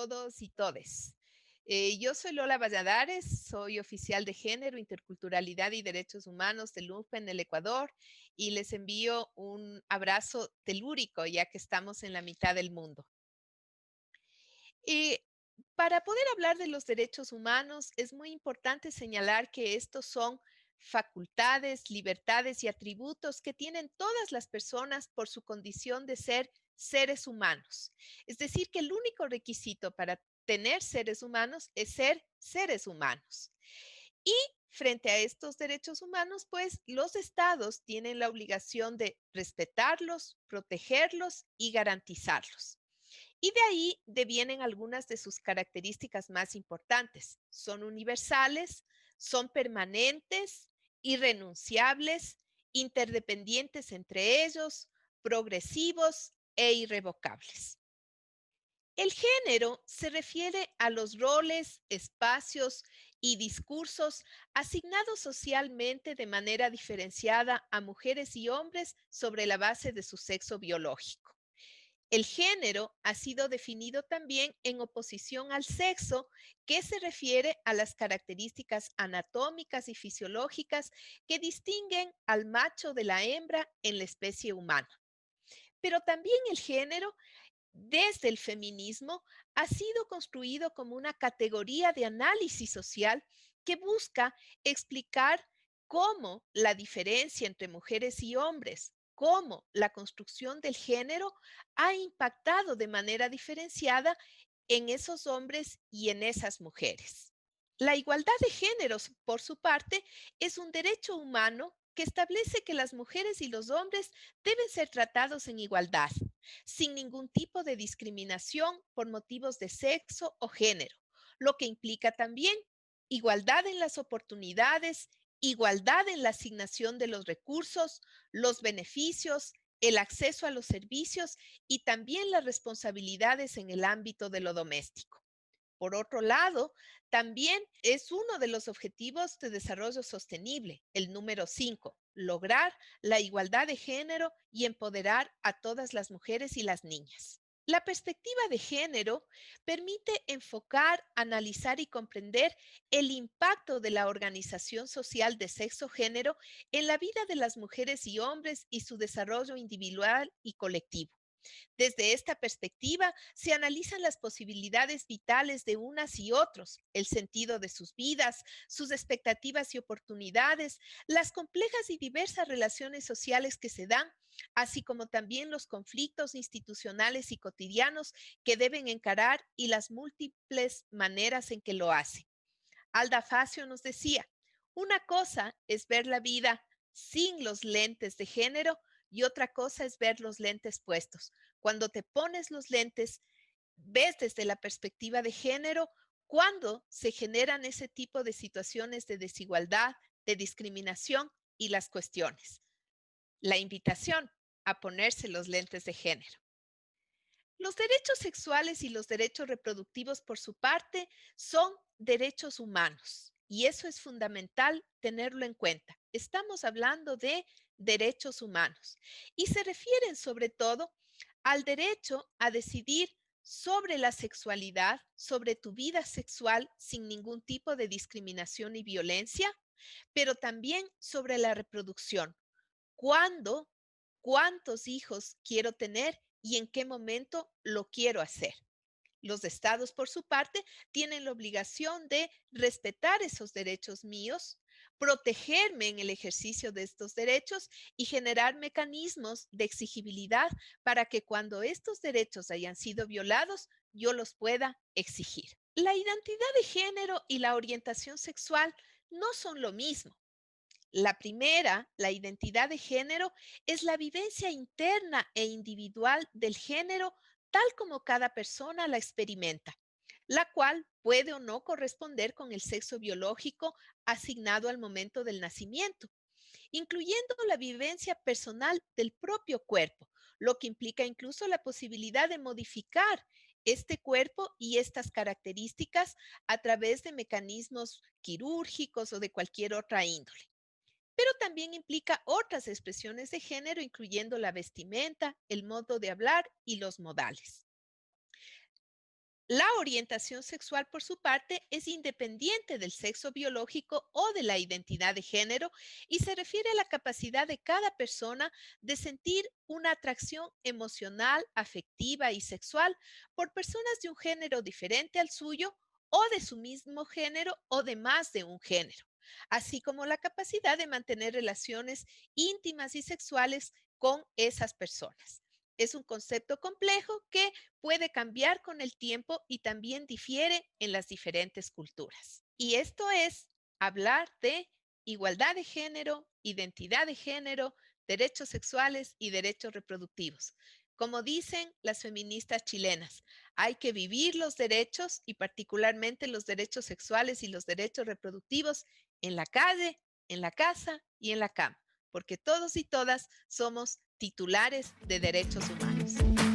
todos y todes. Yo soy Lola Valladares, soy oficial de Género, Interculturalidad y Derechos Humanos de LUMPE en el Ecuador y les envío un abrazo telúrico ya que estamos en la mitad del mundo. Y para poder hablar de los derechos humanos es muy importante señalar que estos son facultades, libertades y atributos que tienen todas las personas por su condición de ser seres humanos. Es decir, que el único requisito para tener seres humanos es ser seres humanos. Y frente a estos derechos humanos, pues los estados tienen la obligación de respetarlos, protegerlos y garantizarlos. Y de ahí devienen algunas de sus características más importantes. Son universales, son permanentes, irrenunciables, interdependientes entre ellos, progresivos e irrevocables. El género se refiere a los roles, espacios y discursos asignados socialmente de manera diferenciada a mujeres y hombres sobre la base de su sexo biológico. El género ha sido definido también en oposición al sexo, que se refiere a las características anatómicas y fisiológicas que distinguen al macho de la hembra en la especie humana. Pero también el género, desde el feminismo, ha sido construido como una categoría de análisis social que busca explicar cómo la diferencia entre mujeres y hombres, cómo la construcción del género ha impactado de manera diferenciada en esos hombres y en esas mujeres. La igualdad de géneros, por su parte, es un derecho humano que establece que las mujeres y los hombres deben ser tratados en igualdad, sin ningún tipo de discriminación por motivos de sexo o género, lo que implica también igualdad en las oportunidades, igualdad en la asignación de los recursos, los beneficios, el acceso a los servicios y también las responsabilidades en el ámbito de lo doméstico. Por otro lado, también es uno de los objetivos de desarrollo sostenible, el número 5, lograr la igualdad de género y empoderar a todas las mujeres y las niñas. La perspectiva de género permite enfocar, analizar y comprender el impacto de la organización social de sexo-género en la vida de las mujeres y hombres y su desarrollo individual y colectivo. Desde esta perspectiva, se analizan las posibilidades vitales de unas y otros, el sentido de sus vidas, sus expectativas y oportunidades, las complejas y diversas relaciones sociales que se dan, así como también los conflictos institucionales y cotidianos que deben encarar y las múltiples maneras en que lo hacen. Alda Facio nos decía, una cosa es ver la vida sin los lentes de género y otra cosa es ver los lentes puestos. Cuando te pones los lentes, ves desde la perspectiva de género cuando se generan ese tipo de situaciones de desigualdad, de discriminación y las cuestiones. La invitación a ponerse los lentes de género. Los derechos sexuales y los derechos reproductivos, por su parte, son derechos humanos y eso es fundamental tenerlo en cuenta. Estamos hablando de derechos humanos y se refieren sobre todo al derecho a decidir sobre la sexualidad, sobre tu vida sexual sin ningún tipo de discriminación y violencia, pero también sobre la reproducción. ¿Cuándo, cuántos hijos quiero tener y en qué momento lo quiero hacer? Los estados, por su parte, tienen la obligación de respetar esos derechos míos, protegerme en el ejercicio de estos derechos y generar mecanismos de exigibilidad para que cuando estos derechos hayan sido violados, yo los pueda exigir. La identidad de género y la orientación sexual no son lo mismo. La primera, la identidad de género, es la vivencia interna e individual del género tal como cada persona la experimenta, la cual puede o no corresponder con el sexo biológico asignado al momento del nacimiento, incluyendo la vivencia personal del propio cuerpo, lo que implica incluso la posibilidad de modificar este cuerpo y estas características a través de mecanismos quirúrgicos o de cualquier otra índole, pero también implica otras expresiones de género, incluyendo la vestimenta, el modo de hablar y los modales. La orientación sexual, por su parte, es independiente del sexo biológico o de la identidad de género y se refiere a la capacidad de cada persona de sentir una atracción emocional, afectiva y sexual por personas de un género diferente al suyo o de su mismo género o de más de un género, así como la capacidad de mantener relaciones íntimas y sexuales con esas personas. Es un concepto complejo que puede cambiar con el tiempo y también difiere en las diferentes culturas. Y esto es hablar de igualdad de género, identidad de género, derechos sexuales y derechos reproductivos. Como dicen las feministas chilenas, hay que vivir los derechos y particularmente los derechos sexuales y los derechos reproductivos en la calle, en la casa y en la cama, porque todos y todas somos titulares de derechos humanos.